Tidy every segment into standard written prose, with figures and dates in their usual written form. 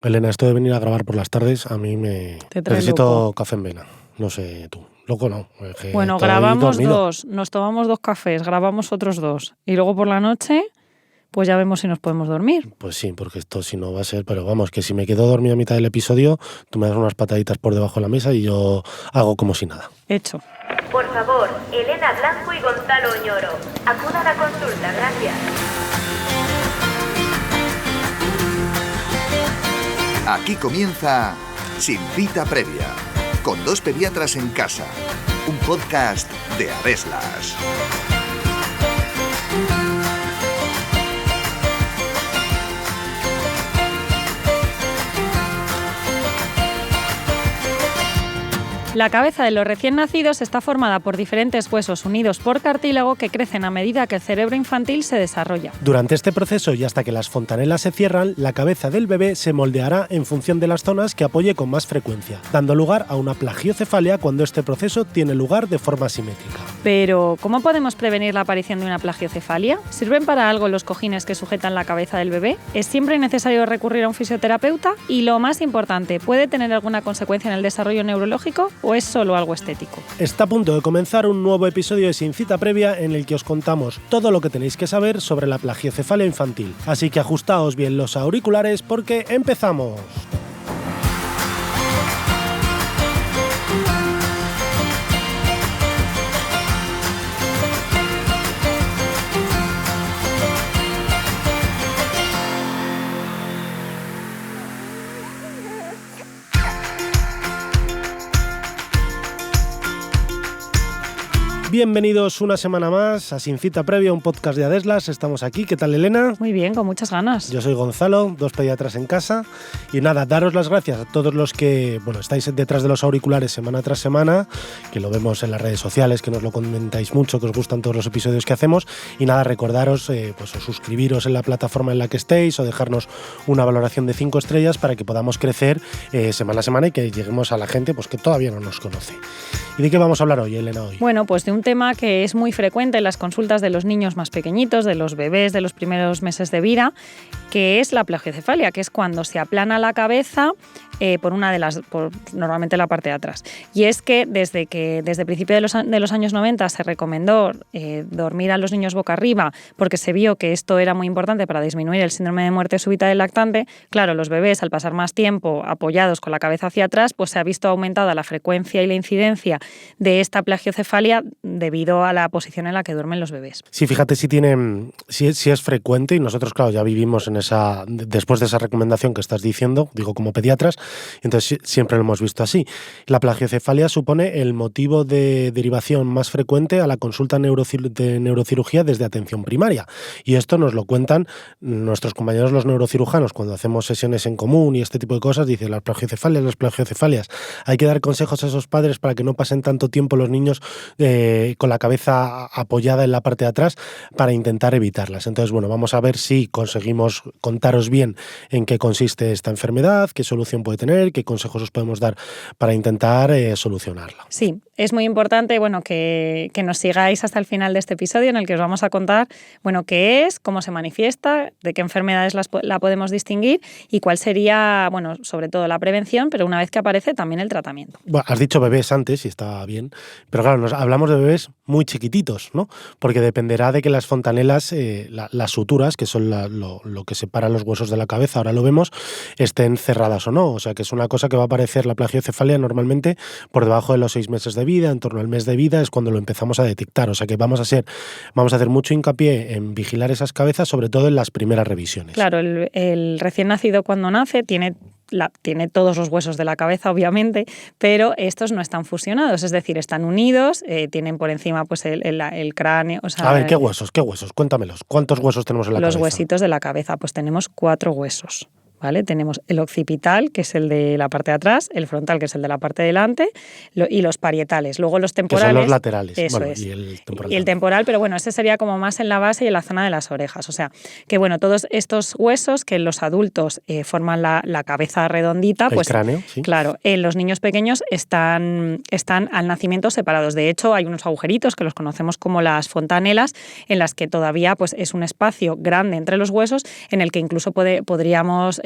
Elena, esto de venir a grabar por las tardes, a mí Te trae necesito loco. café en vena. No sé tú. Loco no. Es que Bueno, estoy grabamos dormido. 2, nos tomamos 2 cafés, grabamos otros 2. Y luego por la noche, pues ya vemos si nos podemos dormir. Pues sí, porque esto si no va a ser... Pero vamos, que si me quedo dormido a mitad del episodio, tú me das unas pataditas por debajo de la mesa y yo hago como si nada. Hecho. Por favor, Elena Blanco y Gonzalo Oñoro, acudan a consulta, gracias. Aquí comienza Sin Cita Previa, con 2 pediatras en casa, un podcast de Adeslas. La cabeza de los recién nacidos está formada por diferentes huesos unidos por cartílago que crecen a medida que el cerebro infantil se desarrolla. Durante este proceso y hasta que las fontanelas se cierran, la cabeza del bebé se moldeará en función de las zonas que apoye con más frecuencia, dando lugar a una plagiocefalia cuando este proceso tiene lugar de forma simétrica. Pero, ¿cómo podemos prevenir la aparición de una plagiocefalia? ¿Sirven para algo los cojines que sujetan la cabeza del bebé? ¿Es siempre necesario recurrir a un fisioterapeuta? Y lo más importante, ¿puede tener alguna consecuencia en el desarrollo neurológico o es solo algo estético? Está a punto de comenzar un nuevo episodio de Sin Cita Previa en el que os contamos todo lo que tenéis que saber sobre la plagiocefalia infantil. Así que ajustaos bien los auriculares porque ¡empezamos! Bienvenidos una semana más a Sin Cita Previa, un podcast de Adeslas. Estamos aquí. ¿Qué tal, Elena? Muy bien, con muchas ganas. Yo soy Gonzalo, 2 pediatras en casa. Y nada, daros las gracias a todos los que estáis detrás de los auriculares semana tras semana, que lo vemos en las redes sociales, que nos lo comentáis mucho, que os gustan todos los episodios que hacemos. Y nada, recordaros o suscribiros en la plataforma en la que estéis o dejarnos una valoración de 5 estrellas para que podamos crecer semana a semana y que lleguemos a la gente que todavía no nos conoce. ¿Y de qué vamos a hablar hoy, Elena? Bueno, pues de un tema que es muy frecuente en las consultas de los niños más pequeñitos, de los bebés de los primeros meses de vida, que es la plagiocefalia, que es cuando se aplana la cabeza por normalmente la parte de atrás. Y es que desde principios de los años 90 se recomendó dormir a los niños boca arriba porque se vio que esto era muy importante para disminuir el síndrome de muerte súbita del lactante. Claro, los bebés al pasar más tiempo apoyados con la cabeza hacia atrás, pues se ha visto aumentada la frecuencia y la incidencia de esta plagiocefalia debido a la posición en la que duermen los bebés. Sí, fíjate si es frecuente y nosotros, claro, ya vivimos después de esa recomendación que estás diciendo, digo como pediatras, entonces siempre lo hemos visto así. La plagiocefalia supone el motivo de derivación más frecuente a la consulta de neurocirugía desde atención primaria. Y esto nos lo cuentan nuestros compañeros los neurocirujanos cuando hacemos sesiones en común y este tipo de cosas. Dicen las plagiocefalias. Hay que dar consejos a esos padres para que no pasen tanto tiempo los niños con la cabeza apoyada en la parte de atrás para intentar evitarlas. Entonces, vamos a ver si conseguimos contaros bien en qué consiste esta enfermedad, qué solución puede tener, qué consejos os podemos dar para intentar solucionarla. Sí, es muy importante que nos sigáis hasta el final de este episodio en el que os vamos a contar qué es, cómo se manifiesta, de qué enfermedades la podemos distinguir y cuál sería, sobre todo la prevención, pero una vez que aparece también el tratamiento. Bueno, has dicho bebés antes y está bien, pero claro, hablamos de bebés muy chiquititos, ¿no? Porque dependerá de que las fontanelas, las suturas, que son lo que separa los huesos de la cabeza, ahora lo vemos, estén cerradas o no. O sea que es una cosa que va a aparecer la plagiocefalia normalmente por debajo de los 6 meses de vida, en torno al mes de vida es cuando lo empezamos a detectar. O sea que vamos a hacer mucho hincapié en vigilar esas cabezas, sobre todo en las primeras revisiones. Claro, el recién nacido cuando nace tiene todos los huesos de la cabeza, obviamente, pero estos no están fusionados, es decir, están unidos, tienen por encima el cráneo. A ver, ¿qué huesos? Cuéntamelos. ¿Cuántos huesos tenemos en la cabeza? Los huesitos de la cabeza, pues tenemos 4 huesos. ¿Vale? Tenemos el occipital, que es el de la parte de atrás, el frontal, que es el de la parte de delante, y los parietales. Luego los temporales. Que son los laterales. Eso es. Y el temporal. Y el temporal, pero ese sería como más en la base y en la zona de las orejas. O sea, que todos estos huesos que en los adultos forman la cabeza redondita, el cráneo, sí. Claro, en los niños pequeños están al nacimiento separados. De hecho, hay unos agujeritos que los conocemos como las fontanelas, en las que todavía es un espacio grande entre los huesos, en el que incluso podríamos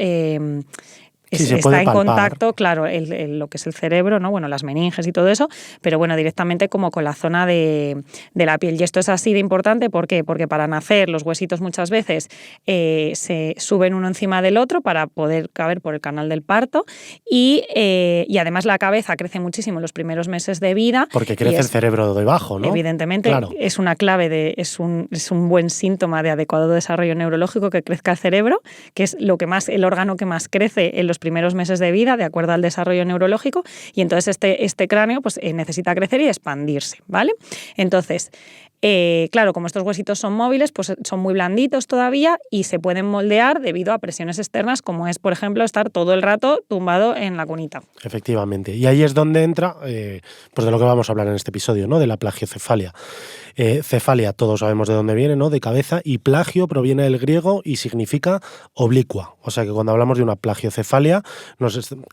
está en contacto, claro, lo que es el cerebro, ¿no? Bueno, las meninges y todo eso, pero bueno, directamente como con la zona de la piel. Y esto es así de importante, ¿por qué? Porque para nacer los huesitos muchas veces se suben uno encima del otro para poder caber por el canal del parto y además la cabeza crece muchísimo en los primeros meses de vida. Porque crece el cerebro debajo, ¿no? Evidentemente, claro. Es una clave, es un buen síntoma de adecuado desarrollo neurológico que crezca el cerebro, que es el órgano que más crece en los primeros meses de vida, de acuerdo al desarrollo neurológico, y entonces este cráneo pues, necesita crecer y expandirse, ¿vale? Entonces, claro, como estos huesitos son móviles, pues son muy blanditos todavía y se pueden moldear debido a presiones externas, como es, por ejemplo, estar todo el rato tumbado en la cunita. Efectivamente. Y ahí es donde entra, pues de lo que vamos a hablar en este episodio, ¿no? De la plagiocefalia. Cefalia, todos sabemos de dónde viene, ¿no? De cabeza, y plagio proviene del griego y significa oblicua. O sea que cuando hablamos de una plagiocefalia,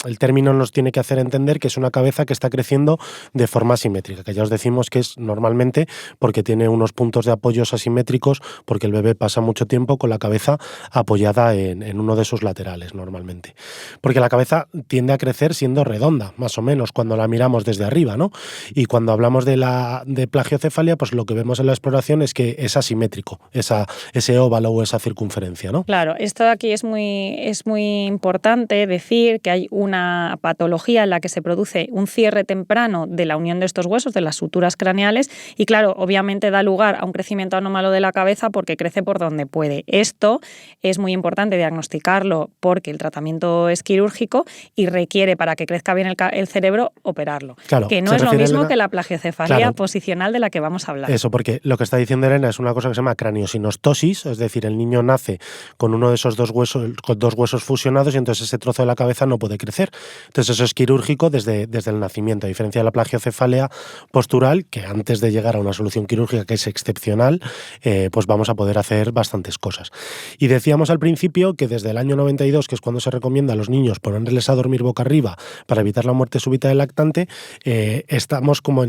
el término nos tiene que hacer entender que es una cabeza que está creciendo de forma asimétrica, que ya os decimos que es normalmente porque tiene unos puntos de apoyos asimétricos, porque el bebé pasa mucho tiempo con la cabeza apoyada en uno de sus laterales normalmente. Porque la cabeza tiende a crecer siendo redonda, más o menos, cuando la miramos desde arriba, ¿no? Y cuando hablamos de plagiocefalia, pues lo que vemos en la exploración es que es asimétrico, ese óvalo o esa circunferencia, ¿no? Claro, esto aquí es muy importante decir que hay una patología en la que se produce un cierre temprano de la unión de estos huesos, de las suturas craneales, y claro, obviamente da lugar a un crecimiento anómalo de la cabeza porque crece por donde puede. Esto es muy importante diagnosticarlo porque el tratamiento es quirúrgico y requiere, para que crezca bien el cerebro, operarlo. Claro, que no es lo mismo que la plagiocefalia posicional de la que vamos a hablar. Eso, porque lo que está diciendo Elena es una cosa que se llama craniosinostosis, es decir, el niño nace con uno de esos dos huesos fusionados y entonces ese trozo de la cabeza no puede crecer. Entonces eso es quirúrgico desde el nacimiento, a diferencia de la plagiocefalia postural, que antes de llegar a una solución quirúrgica que es excepcional, pues vamos a poder hacer bastantes cosas. Y decíamos al principio que desde el año 92, que es cuando se recomienda a los niños ponerles a dormir boca arriba para evitar la muerte súbita del lactante, estamos como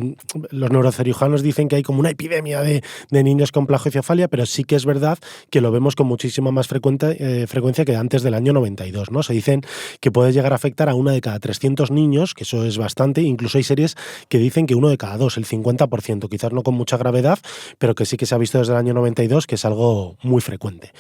los neurocirujanos dicen que hay como una epidemia de niños con plagiocefalia, pero sí que es verdad que lo vemos con muchísima más frecuencia que antes del año 92, ¿no? Se dicen que puede llegar a afectar a 1 de cada 300 niños, que eso es bastante, incluso hay series que dicen que 1 de cada 2, el 50%, quizás no con mucha gravedad, pero que sí que se ha visto desde el año 92, que es algo muy frecuente.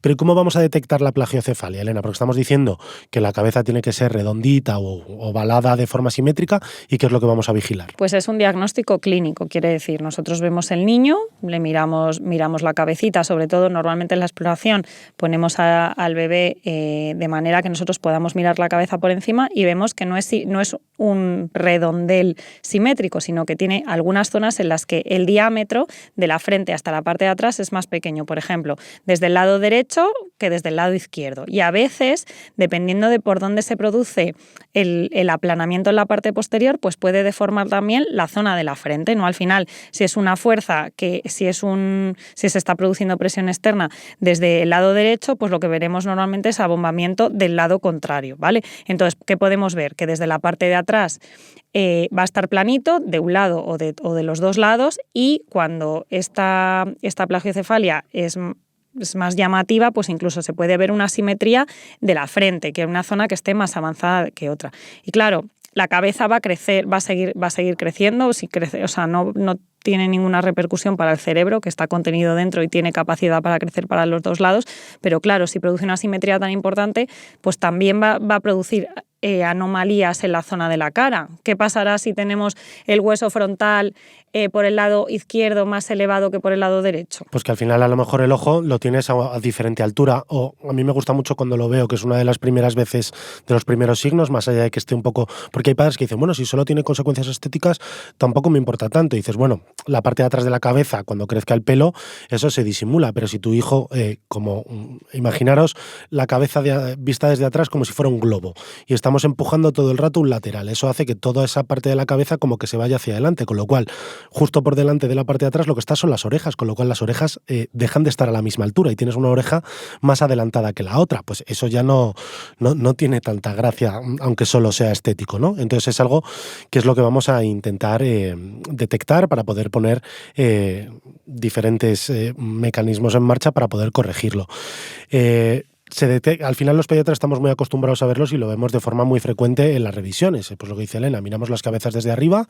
Pero ¿cómo vamos a detectar la plagiocefalia, Elena? Porque estamos diciendo que la cabeza tiene que ser redondita o ovalada de forma simétrica, ¿y qué es lo que vamos a vigilar? Pues es un diagnóstico clínico, quiere decir, nosotros vemos el niño, le miramos la cabecita, sobre todo normalmente en la exploración ponemos al bebé de manera que nosotros podamos mirar la cabeza por encima y vemos que no es un redondel simétrico, sino que tiene algunas zonas en las que el diámetro de la frente hasta la parte de atrás es más pequeño, por ejemplo, desde el lado derecho que desde el lado izquierdo. Y a veces, dependiendo de por dónde se produce el aplanamiento en la parte posterior, pues puede deformar también la zona de la frente, ¿no? Al final, si es una fuerza si se está produciendo presión externa desde el lado derecho, pues lo que veremos normalmente es abombamiento del lado contrario, ¿vale? Entonces, ¿qué podemos ver? Que desde la parte de atrás va a estar planito, de un lado o de los dos lados, y cuando esta plagiocefalia es más llamativa, pues incluso se puede ver una asimetría de la frente, que es una zona que esté más avanzada que otra. Y claro, la cabeza va a crecer, va a seguir creciendo, si crece, o sea, no tiene ninguna repercusión para el cerebro, que está contenido dentro y tiene capacidad para crecer para los dos lados, pero claro, si produce una asimetría tan importante, pues también va a producir anomalías en la zona de la cara. ¿Qué pasará si tenemos el hueso frontal por el lado izquierdo más elevado que por el lado derecho? Pues que al final a lo mejor el ojo lo tienes a diferente altura, o a mí me gusta mucho cuando lo veo, que es una de las primeras veces, de los primeros signos, más allá de que esté un poco... Porque hay padres que dicen, bueno, si solo tiene consecuencias estéticas, tampoco me importa tanto. Y dices, bueno, la parte de atrás de la cabeza, cuando crezca el pelo, eso se disimula, pero si tu hijo, imaginaros la cabeza vista desde atrás como si fuera un globo, y estamos empujando todo el rato un lateral, eso hace que toda esa parte de la cabeza como que se vaya hacia adelante, con lo cual justo por delante de la parte de atrás lo que está son las orejas, con lo cual las orejas dejan de estar a la misma altura y tienes una oreja más adelantada que la otra. Pues eso ya no tiene tanta gracia, aunque solo sea estético, ¿no? Entonces es algo que es lo que vamos a intentar detectar para poder poner diferentes mecanismos en marcha para poder corregirlo. al final los pediatras estamos muy acostumbrados a verlos y lo vemos de forma muy frecuente en las revisiones. Pues lo que dice Elena, miramos las cabezas desde arriba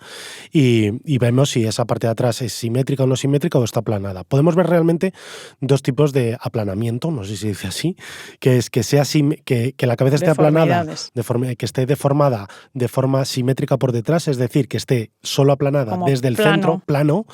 y vemos si esa parte de atrás es simétrica o no simétrica o está aplanada. Podemos ver realmente dos tipos de aplanamiento, no sé si se dice así, que es que la cabeza esté aplanada, que esté deformada de forma simétrica por detrás, es decir, que esté solo aplanada como desde el centro, plano,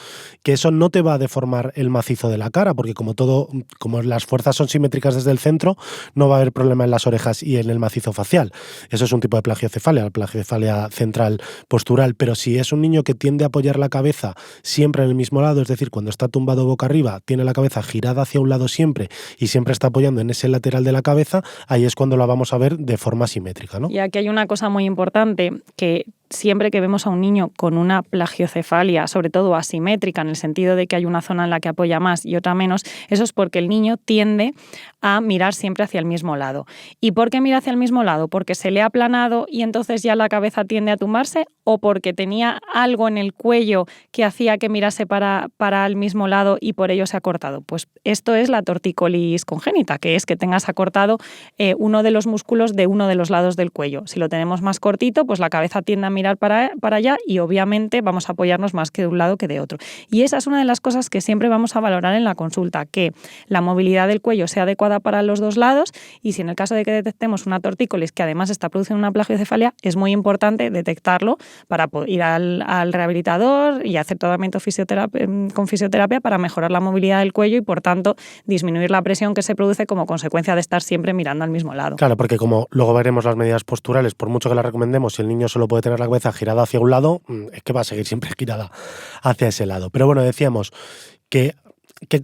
que eso no te va a deformar el macizo de la cara, porque como las fuerzas son simétricas desde el centro, no va a haber problema en las orejas y en el macizo facial. Eso es un tipo de plagiocefalia, la plagiocefalia central postural. Pero si es un niño que tiende a apoyar la cabeza siempre en el mismo lado, es decir, cuando está tumbado boca arriba, tiene la cabeza girada hacia un lado siempre y siempre está apoyando en ese lateral de la cabeza, ahí es cuando la vamos a ver de forma simétrica, ¿no? Y aquí hay una cosa muy importante, que siempre que vemos a un niño con una plagiocefalia, sobre todo asimétrica, en el sentido de que hay una zona en la que apoya más y otra menos, eso es porque el niño tiende a mirar siempre hacia el mismo lado. ¿Y por qué mira hacia el mismo lado? ¿Porque se le ha aplanado y entonces ya la cabeza tiende a tumbarse? ¿O porque tenía algo en el cuello que hacía que mirase para el mismo lado y por ello se ha cortado? Pues esto es la tortícolis congénita, que es que tengas acortado uno de los músculos de uno de los lados del cuello. Si lo tenemos más cortito, pues la cabeza tiende a mirar para allá y obviamente vamos a apoyarnos más que de un lado que de otro. Y esa es una de las cosas que siempre vamos a valorar en la consulta, que la movilidad del cuello sea adecuada para los dos lados, y si en el caso de que detectemos una tortícolis que además está produciendo una plagiocefalia, es muy importante detectarlo para poder ir al rehabilitador y hacer tratamiento con fisioterapia para mejorar la movilidad del cuello y por tanto disminuir la presión que se produce como consecuencia de estar siempre mirando al mismo lado. Claro, porque como luego veremos las medidas posturales, por mucho que las recomendemos, si el niño solo puede tener la cabeza girada hacia un lado, es que va a seguir siempre girada hacia ese lado. Pero bueno, decíamos que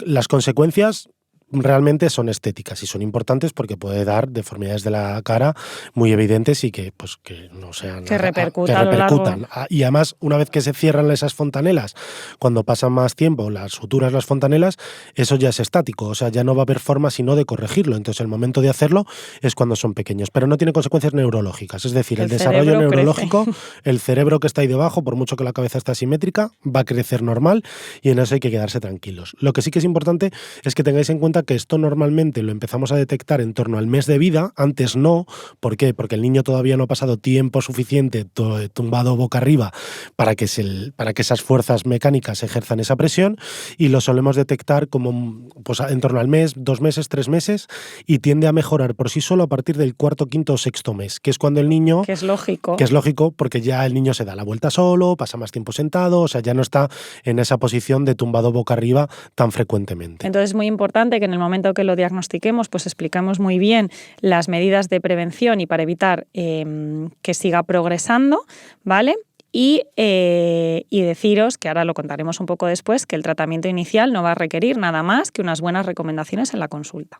las consecuencias realmente son estéticas y son importantes porque puede dar deformidades de la cara muy evidentes y que no sean que repercutan. Y además, una vez que se cierran esas fontanelas, cuando pasan más tiempo las suturas, las fontanelas, eso ya es estático, o sea, ya no va a haber forma sino de corregirlo. Entonces el momento de hacerlo es cuando son pequeños, pero no tiene consecuencias neurológicas, es decir, el desarrollo neurológico, el cerebro que está ahí debajo, por mucho que la cabeza esté asimétrica, va a crecer normal y en eso hay que quedarse tranquilos. Lo que sí que es importante es que tengáis en cuenta que esto normalmente lo empezamos a detectar en torno al mes de vida, antes no. ¿Por qué? Porque el niño todavía no ha pasado tiempo suficiente tumbado boca arriba para que esas fuerzas mecánicas ejerzan esa presión, y lo solemos detectar como en torno al mes, 2 meses, 3 meses, y tiende a mejorar por sí solo a partir del 4., 5. o 6. mes, que es cuando el niño... Que es lógico. Que es lógico porque ya el niño se da la vuelta solo, pasa más tiempo sentado, o sea, ya no está en esa posición de tumbado boca arriba tan frecuentemente. Entonces es muy importante que en el momento que lo diagnostiquemos, pues explicamos muy bien las medidas de prevención y para evitar que siga progresando, ¿vale? Y deciros, que ahora lo contaremos un poco después, que el tratamiento inicial no va a requerir nada más que unas buenas recomendaciones en la consulta.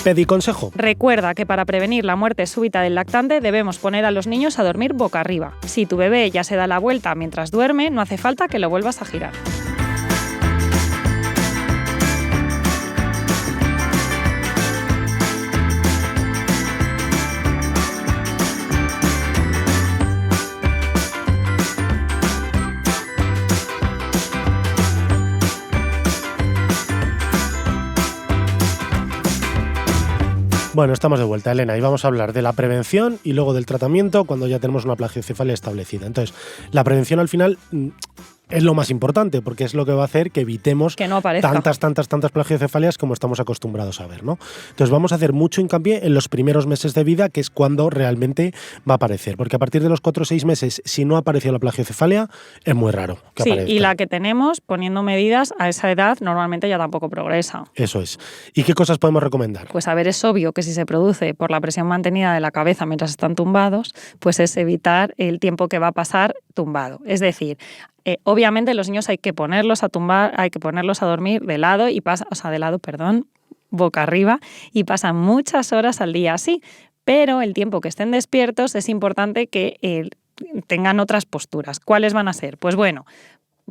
Pediconsejo. Recuerda que para prevenir la muerte súbita del lactante debemos poner a los niños a dormir boca arriba. Si tu bebé ya se da la vuelta mientras duerme, no hace falta que lo vuelvas a girar. Bueno, estamos de vuelta, Elena, y vamos a hablar de la prevención y luego del tratamiento cuando ya tenemos una plagiocefalia establecida. Entonces, la prevención al final es lo más importante porque es lo que va a hacer que evitemos que no aparezca tantas plagiocefalias como estamos acostumbrados a ver, ¿no? Entonces vamos a hacer mucho hincapié en los primeros meses de vida, que es cuando realmente va a aparecer, porque a partir de los 4 o 6 meses, si no apareció la plagiocefalia, es muy raro que aparezca. Y la que tenemos, poniendo medidas a esa edad, normalmente ya tampoco progresa. Eso es. ¿Y qué cosas podemos recomendar? Pues a ver, es obvio que si se produce por la presión mantenida de la cabeza mientras están tumbados, pues es evitar el tiempo que va a pasar tumbado. Es decir, obviamente los niños hay que ponerlos a tumbar, hay que ponerlos a dormir de lado boca arriba, y pasan muchas horas al día así, pero el tiempo que estén despiertos es importante que tengan otras posturas. ¿Cuáles van a ser? Pues bueno,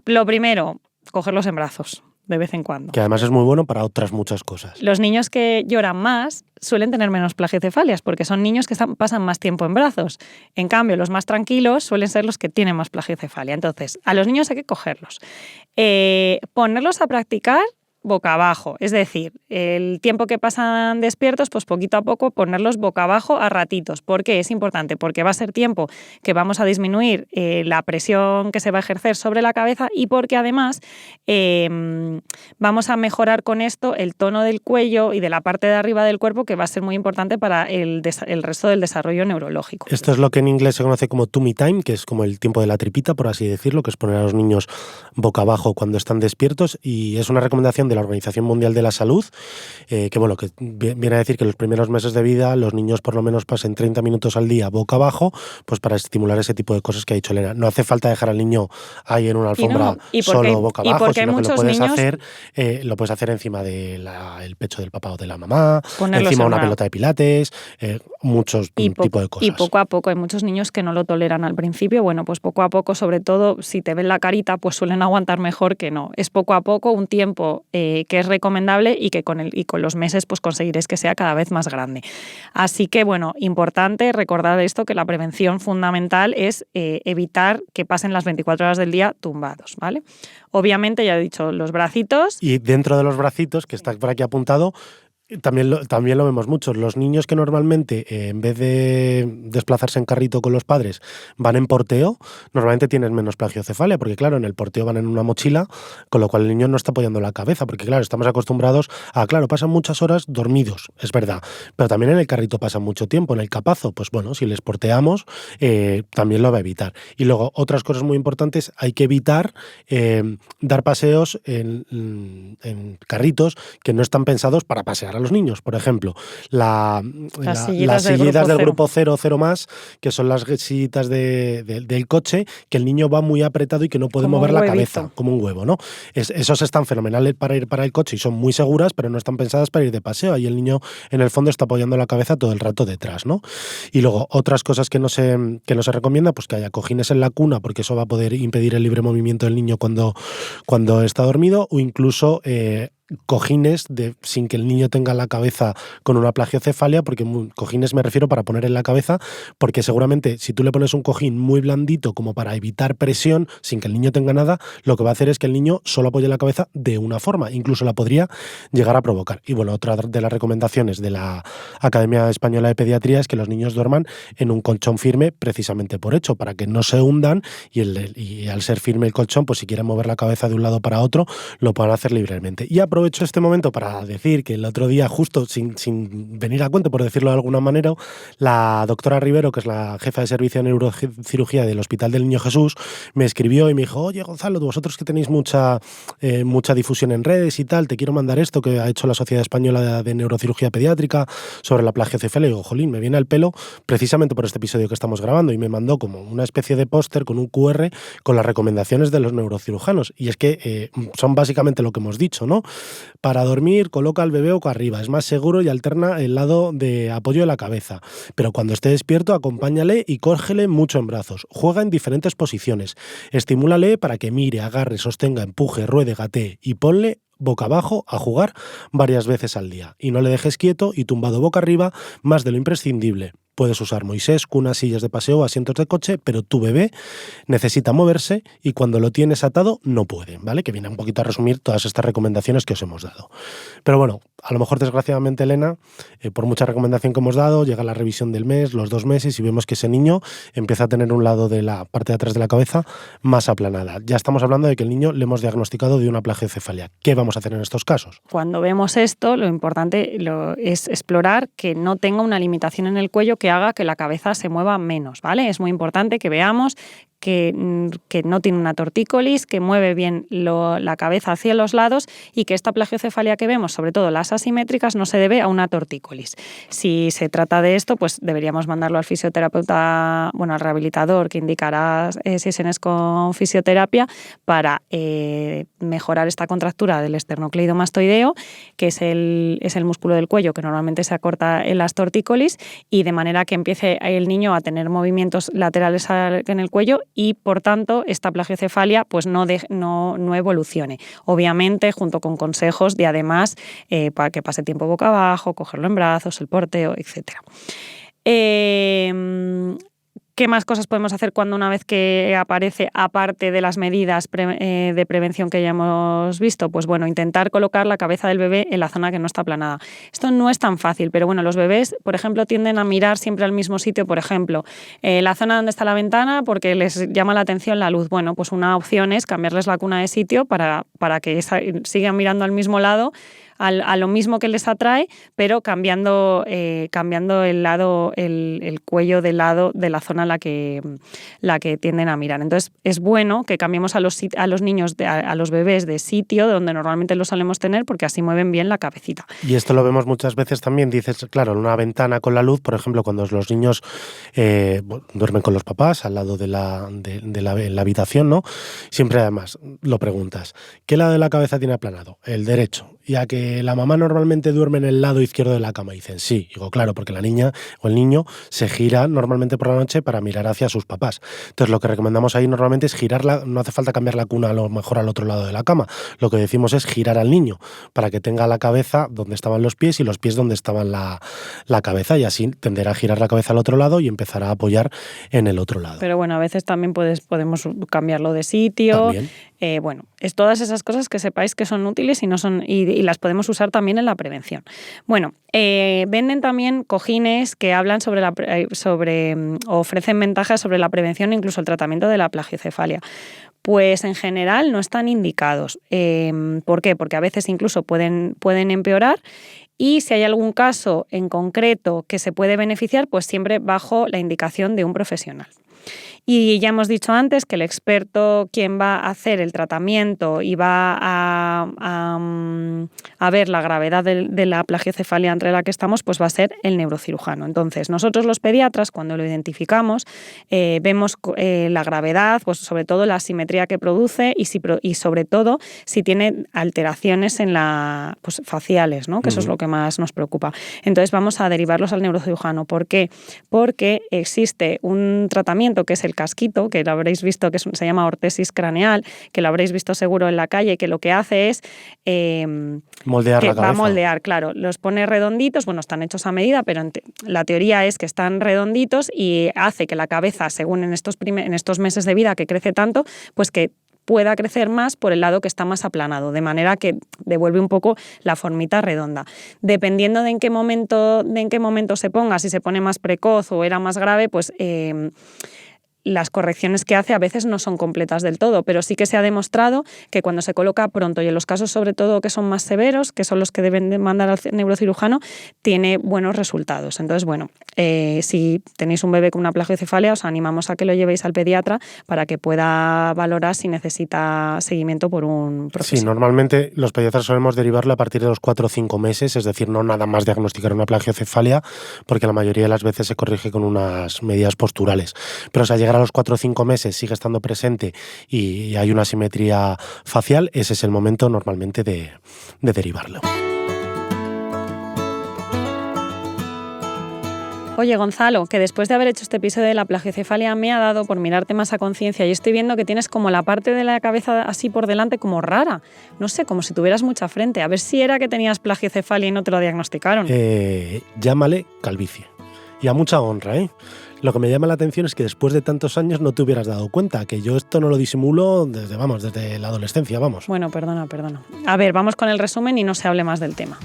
lo primero, cogerlos en brazos. de vez en cuando. Que además es muy bueno para otras muchas cosas. Los niños que lloran más suelen tener menos plagiocefalias porque son niños que pasan más tiempo en brazos. En cambio, los más tranquilos suelen ser los que tienen más plagiocefalia. Entonces, a los niños hay que cogerlos. Ponerlos a practicar boca abajo, es decir, el tiempo que pasan despiertos, pues poquito a poco ponerlos boca abajo a ratitos. ¿Por qué? Es importante, porque va a ser tiempo que vamos a disminuir la presión que se va a ejercer sobre la cabeza y porque además vamos a mejorar con esto el tono del cuello y de la parte de arriba del cuerpo, que va a ser muy importante para el resto del desarrollo neurológico. Esto es lo que en inglés se conoce como tummy time, que es como el tiempo de la tripita, por así decirlo, que es poner a los niños boca abajo cuando están despiertos, y es una recomendación de la Organización Mundial de la Salud, que viene a decir que los primeros meses de vida los niños por lo menos pasen 30 minutos al día boca abajo, pues para estimular ese tipo de cosas que ha dicho Elena. No hace falta dejar al niño ahí en una alfombra solo boca abajo, sino que lo puedes hacer encima del pecho del papá o de la mamá, encima de una pelota de pilates, muchos tipos de cosas. Y poco a poco, hay muchos niños que no lo toleran al principio, bueno, pues poco a poco, sobre todo si te ven la carita, pues suelen aguantar mejor que no. Es poco a poco, un tiempo que es recomendable y que con los meses pues conseguiréis que sea cada vez más grande. Así que, bueno, importante recordar esto, que la prevención fundamental es evitar que pasen las 24 horas del día tumbados, ¿vale? Obviamente, ya he dicho, los bracitos. Y dentro de los bracitos, que está por aquí apuntado, también lo vemos mucho. Los niños que normalmente, en vez de desplazarse en carrito con los padres, van en porteo, normalmente tienen menos plagiocefalia, porque claro, en el porteo van en una mochila, con lo cual el niño no está apoyando la cabeza, porque claro, estamos acostumbrados a, pasan muchas horas dormidos, es verdad, pero también en el carrito pasan mucho tiempo, en el capazo, pues bueno, si les porteamos, también lo va a evitar. Y luego, otras cosas muy importantes, hay que evitar dar paseos en carritos que no están pensados para pasear a los niños. Por ejemplo, las sillitas del grupo 0 más, que son las sillitas del coche, que el niño va muy apretado y que no puede mover la cabeza, como un huevo, ¿no? Esos están fenomenales para ir para el coche y son muy seguras, pero no están pensadas para ir de paseo. Ahí el niño en el fondo está apoyando la cabeza todo el rato detrás, ¿no? Y luego, otras cosas que no se recomienda, pues que haya cojines en la cuna, porque eso va a poder impedir el libre movimiento del niño cuando está dormido, o incluso cojines sin que el niño tenga la cabeza con una plagiocefalia, porque cojines me refiero para poner en la cabeza, porque seguramente si tú le pones un cojín muy blandito como para evitar presión, sin que el niño tenga nada, lo que va a hacer es que el niño solo apoye la cabeza de una forma, incluso la podría llegar a provocar. Y bueno, otra de las recomendaciones de la Academia Española de Pediatría es que los niños duerman en un colchón firme, precisamente por hecho, para que no se hundan y al ser firme el colchón, pues si quieren mover la cabeza de un lado para otro, lo puedan hacer libremente. Y aprovecho este momento para decir que el otro día, justo sin venir a cuento, por decirlo de alguna manera, la doctora Rivero, que es la jefa de servicio de neurocirugía del Hospital del Niño Jesús, me escribió y me dijo: oye, Gonzalo, vosotros que tenéis mucha difusión en redes y tal, te quiero mandar esto que ha hecho la Sociedad Española de Neurocirugía Pediátrica sobre la plagiocefalia. Y digo, jolín, me viene al pelo precisamente por este episodio que estamos grabando, y me mandó como una especie de póster con un QR con las recomendaciones de los neurocirujanos. Y es que son básicamente lo que hemos dicho, ¿no? Para dormir, coloca al bebé boca arriba, es más seguro y alterna el lado de apoyo de la cabeza. Pero cuando esté despierto, acompáñale y cógele mucho en brazos. Juega en diferentes posiciones. Estimúlale para que mire, agarre, sostenga, empuje, ruede, gatee, y ponle boca abajo a jugar varias veces al día. Y no le dejes quieto y tumbado boca arriba más de lo imprescindible. Puedes usar Moisés, cunas, sillas de paseo o asientos de coche, pero tu bebé necesita moverse y cuando lo tienes atado no puede, ¿vale? Que viene un poquito a resumir todas estas recomendaciones que os hemos dado. Pero bueno, a lo mejor desgraciadamente, Elena, por mucha recomendación que hemos dado, llega la revisión del mes, los 2 meses, y vemos que ese niño empieza a tener un lado de la parte de atrás de la cabeza más aplanada. Ya estamos hablando de que el niño le hemos diagnosticado de una plagiocefalia. ¿Qué vamos a hacer en estos casos? Cuando vemos esto, lo importante es explorar que no tenga una limitación en el cuello que haga que la cabeza se mueva menos, ¿vale? Es muy importante que veamos que no tiene una tortícolis, que mueve bien la cabeza hacia los lados y que esta plagiocefalia que vemos, sobre todo las asimétricas, no se debe a una tortícolis. Si se trata de esto, pues deberíamos mandarlo al fisioterapeuta, bueno, al rehabilitador, que indicará sesiones con fisioterapia para mejorar esta contractura del esternocleidomastoideo, que es el músculo del cuello que normalmente se acorta en las tortícolis, y de manera que empiece el niño a tener movimientos laterales en el cuello y, por tanto, esta plagiocefalia pues no evolucione. Obviamente, junto con consejos de, además, para que pase tiempo boca abajo, cogerlo en brazos, el porteo, etc. ¿Qué más cosas podemos hacer cuando una vez que aparece, aparte de las medidas de prevención que ya hemos visto? Pues bueno, intentar colocar la cabeza del bebé en la zona que no está aplanada. Esto no es tan fácil, pero bueno, los bebés, por ejemplo, tienden a mirar siempre al mismo sitio, por ejemplo, la zona donde está la ventana porque les llama la atención la luz. Bueno, pues una opción es cambiarles la cuna de sitio para que sigan mirando al mismo lado, a lo mismo que les atrae, pero cambiando el lado, el cuello del lado de la zona a la que tienden a mirar. Entonces, es bueno que cambiemos a los niños, a los bebés de sitio donde normalmente los solemos tener, porque así mueven bien la cabecita. Y esto lo vemos muchas veces también, dices, claro, en una ventana con la luz, por ejemplo, cuando los niños duermen con los papás al lado en la habitación, ¿no? Siempre además lo preguntas, ¿qué lado de la cabeza tiene aplanado? El derecho. Ya que la mamá normalmente duerme en el lado izquierdo de la cama. Y dicen, sí. Digo, claro, porque la niña o el niño se gira normalmente por la noche para mirar hacia sus papás. Entonces, lo que recomendamos ahí normalmente es girarla. No hace falta cambiar la cuna a lo mejor al otro lado de la cama. Lo que decimos es girar al niño para que tenga la cabeza donde estaban los pies y los pies donde estaban la cabeza. Y así tenderá a girar la cabeza al otro lado y empezará a apoyar en el otro lado. Pero bueno, a veces también podemos cambiarlo de sitio. También. Bueno, es todas esas cosas que sepáis que son útiles y las podemos usar también en la prevención. Bueno, venden también cojines que hablan ofrecen ventajas sobre la prevención e incluso el tratamiento de la plagiocefalia. Pues en general no están indicados. ¿Por qué? Porque a veces incluso pueden empeorar. Y si hay algún caso en concreto que se puede beneficiar, pues siempre bajo la indicación de un profesional. Y ya hemos dicho antes que el experto, quien va a hacer el tratamiento y va a ver la gravedad de la plagiocefalia entre la que estamos, pues va a ser el neurocirujano. Entonces, nosotros los pediatras, cuando lo identificamos, vemos la gravedad, pues sobre todo la asimetría que produce y sobre todo si tiene alteraciones pues, faciales, ¿no? Que eso es lo que más nos preocupa. Entonces, vamos a derivarlos al neurocirujano. ¿Por qué? Porque existe un tratamiento que es el casquito, que lo habréis visto, que se llama ortesis craneal, que lo habréis visto seguro en la calle, que lo que hace es moldear la cabeza. Va a moldear, claro. Los pone redonditos, bueno, están hechos a medida, pero la teoría es que están redonditos y hace que la cabeza, según en estos meses de vida que crece tanto, pues que pueda crecer más por el lado que está más aplanado, de manera que devuelve un poco la formita redonda. Dependiendo de en qué momento se ponga, si se pone más precoz o era más grave, pues las correcciones que hace a veces no son completas del todo, pero sí que se ha demostrado que cuando se coloca pronto y en los casos sobre todo que son más severos, que son los que deben de mandar al neurocirujano, tiene buenos resultados. Entonces, bueno, si tenéis un bebé con una plagiocefalia, os animamos a que lo llevéis al pediatra para que pueda valorar si necesita seguimiento por un profesional. Sí, normalmente los pediatras solemos derivarlo a partir de los 4 o 5 meses, es decir, no nada más diagnosticar una plagiocefalia, porque la mayoría de las veces se corrige con unas medidas posturales. Pero si llegar a los 4 o 5 meses sigue estando presente y hay una asimetría facial, ese es el momento normalmente de derivarlo. Oye, Gonzalo, que después de haber hecho este episodio de la plagiocefalia me ha dado por mirarte más a conciencia y estoy viendo que tienes como la parte de la cabeza así por delante como rara. No sé, como si tuvieras mucha frente. A ver si era que tenías plagiocefalia y no te lo diagnosticaron. Llámale calvicie. Y a mucha honra, ¿eh? Lo que me llama la atención es que después de tantos años no te hubieras dado cuenta, que yo esto no lo disimulo desde la adolescencia, vamos. Bueno, perdona. A ver, vamos con el resumen y no se hable más del tema.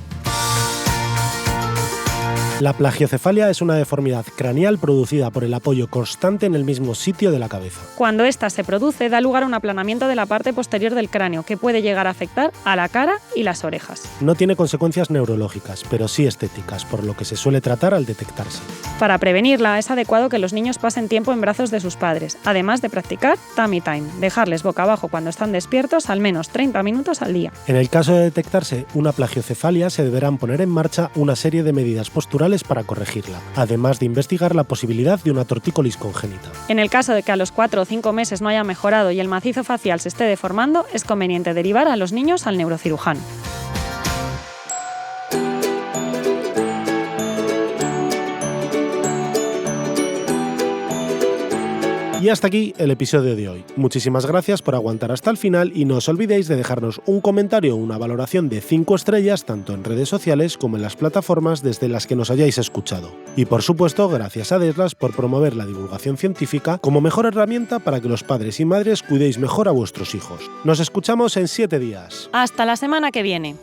La plagiocefalia es una deformidad craneal producida por el apoyo constante en el mismo sitio de la cabeza. Cuando ésta se produce, da lugar a un aplanamiento de la parte posterior del cráneo, que puede llegar a afectar a la cara y las orejas. No tiene consecuencias neurológicas, pero sí estéticas, por lo que se suele tratar al detectarse. Para prevenirla, es adecuado que los niños pasen tiempo en brazos de sus padres, además de practicar tummy time, dejarles boca abajo cuando están despiertos al menos 30 minutos al día. En el caso de detectarse una plagiocefalia, se deberán poner en marcha una serie de medidas posturales para corregirla, además de investigar la posibilidad de una tortícolis congénita. En el caso de que a los 4 o 5 meses no haya mejorado y el macizo facial se esté deformando, es conveniente derivar a los niños al neurocirujano. Y Y hasta aquí el episodio de hoy. Muchísimas gracias por aguantar hasta el final y no os olvidéis de dejarnos un comentario o una valoración de 5 estrellas tanto en redes sociales como en las plataformas desde las que nos hayáis escuchado. Y por supuesto, gracias a Deslas por promover la divulgación científica como mejor herramienta para que los padres y madres cuidéis mejor a vuestros hijos. Nos escuchamos en 7 días. Hasta la semana que viene.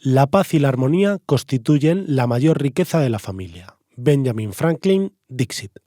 La paz y la armonía constituyen la mayor riqueza de la familia. Benjamin Franklin, Dixit.